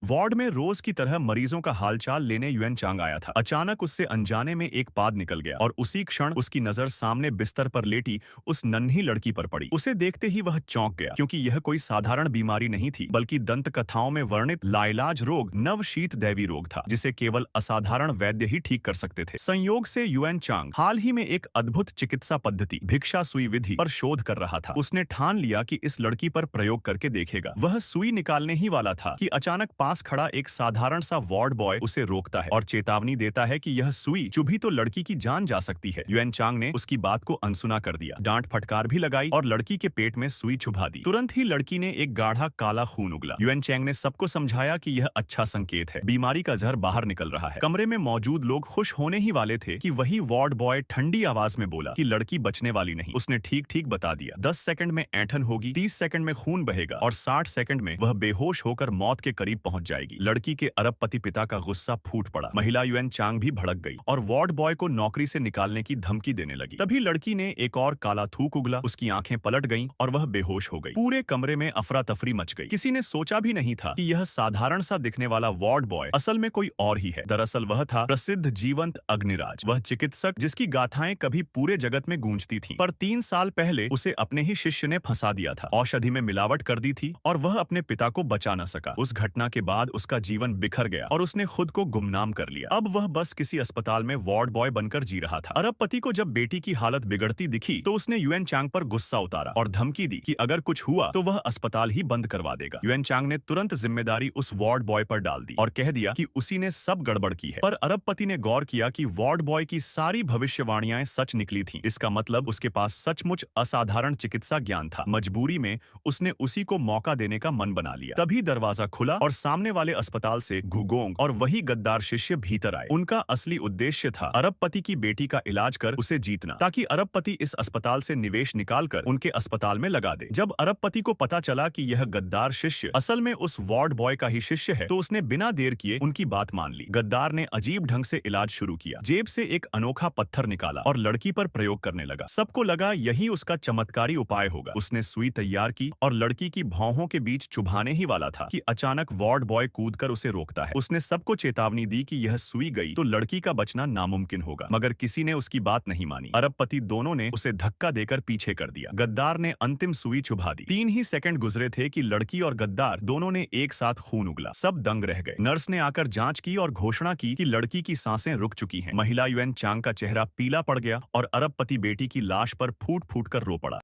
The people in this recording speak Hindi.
वार्ड में रोज की तरह मरीजों का हालचाल लेने युएन चांग आया था। अचानक उससे अनजाने में एक पाद निकल गया और उसी क्षण उसकी नजर सामने बिस्तर पर लेटी उस नन्ही लड़की पर पड़ी। उसे देखते ही वह चौंक गया, क्योंकि यह कोई साधारण बीमारी नहीं थी, बल्कि दंत कथाओं में वर्णित लाइलाज रोग नवशीत दैवी रोग था, जिसे केवल असाधारण वैद्य ही ठीक कर सकते थे। संयोग से युएन चांग हाल ही में एक अद्भुत चिकित्सा पद्धति भिक्षा सुई विधि पर शोध कर रहा था। उसने ठान लिया कि इस लड़की पर प्रयोग करके देखेगा। वह सुई निकालने ही वाला था कि अचानक पास खड़ा एक साधारण सा वार्ड बॉय उसे रोकता है और चेतावनी देता है कि यह सुई चुभी तो लड़की की जान जा सकती है। युएन चांग ने उसकी बात को अनसुना कर दिया, डांट फटकार भी लगाई और लड़की के पेट में सुई चुभा दी। तुरंत ही लड़की ने एक गाढ़ा काला खून उगला। युएन चांग ने सबको समझाया कि यह अच्छा संकेत है, बीमारी का जहर बाहर निकल रहा है। कमरे में मौजूद लोग खुश होने ही वाले थे कि वही वार्ड बॉय ठंडी आवाज में बोला कि लड़की बचने वाली नहीं। उसने ठीक ठीक बता दिया, 10 सेकंड में ऐंठन होगी, 30 सेकंड में खून बहेगा और 60 सेकंड में वह बेहोश होकर मौत के करीब पहुंच जाएगी। लड़की के अरबपति पिता का गुस्सा फूट पड़ा। महिला युएन चांग भी भड़क गई और वार्ड बॉय को नौकरी से निकालने की धमकी देने लगी। तभी लड़की ने एक और काला थूक उगला, उसकी आंखें पलट गईं और वह बेहोश हो गई। पूरे कमरे में अफरा तफरी मच गई। किसी ने सोचा भी नहीं था कि यह साधारण सा दिखने वाला वार्ड बॉय असल में कोई और ही है। दरअसल वह था प्रसिद्ध जीवंत अग्निराज, वह चिकित्सक जिसकी गाथाएं कभी पूरे जगत में गूंजती थीं, पर 3 साल पहले उसे अपने ही शिष्य ने फंसा दिया था। औषधि में मिलावट कर दी थी और वह अपने पिता को बचा न सका। उस घटना के बाद उसका जीवन बिखर गया और उसने खुद को गुमनाम कर लिया। अब वह बस किसी अस्पताल में वार्ड बॉय बनकर जी रहा था। अरबपति को जब बेटी की हालत बिगड़ती दिखी तो उसने युएन चांग पर गुस्सा उतारा और धमकी दी कि अगर कुछ हुआ तो वह अस्पताल ही बंद करवा देगा। युएन चांग ने तुरंत जिम्मेदारी उस वार्ड बॉय पर डाल दी और कह दिया कि उसी ने सब गड़बड़ की है। पर अरबपति ने गौर किया कि वार्ड बॉय की सारी भविष्यवाणियां सच निकली थीं। इसका मतलब उसके पास सचमुच असाधारण चिकित्सा ज्ञान था। मजबूरी में उसने उसी को मौका देने का मन बना लिया। तभी दरवाजा खुला और सामने वाले अस्पताल से घुगोंग और वही गद्दार शिष्य भीतर आए। उनका असली उद्देश्य था अरबपति की बेटी का इलाज कर उसे जीतना, ताकि अरबपति इस अस्पताल से निवेश निकालकर उनके अस्पताल में लगा दे। जब अरबपति को पता चला कि यह गद्दार शिष्य असल में उस वार्ड बॉय का ही शिष्य है, तो उसने बिना देर किए उनकी बात मान ली। गद्दार ने अजीब ढंग से इलाज शुरू किया, जेब से एक अनोखा पत्थर निकाला और लड़की पर प्रयोग करने लगा। सबको लगा यही उसका चमत्कारी उपाय होगा। उसने सुई तैयार की और लड़की की भौहों के बीच चुभाने ही वाला था कि अचानक वार्ड बॉय कूदकर उसे रोकता है। उसने सबको चेतावनी दी कि यह सुई गई तो लड़की का बचना नामुमकिन होगा, मगर किसी ने उसकी बात नहीं मानी। अरबपति दोनों ने उसे धक्का देकर पीछे कर दिया। गद्दार ने अंतिम सुई चुभा दी। 3 ही सेकंड गुजरे थे कि लड़की और गद्दार दोनों ने एक साथ खून उगला। सब दंग रह गए। नर्स ने आकर जांच की और घोषणा की कि लड़की की सांसें रुक चुकी हैं। महिला युएन चांग का चेहरा पीला पड़ गया और अरबपति बेटी की लाश पर फूट फूट कर रो पड़ा।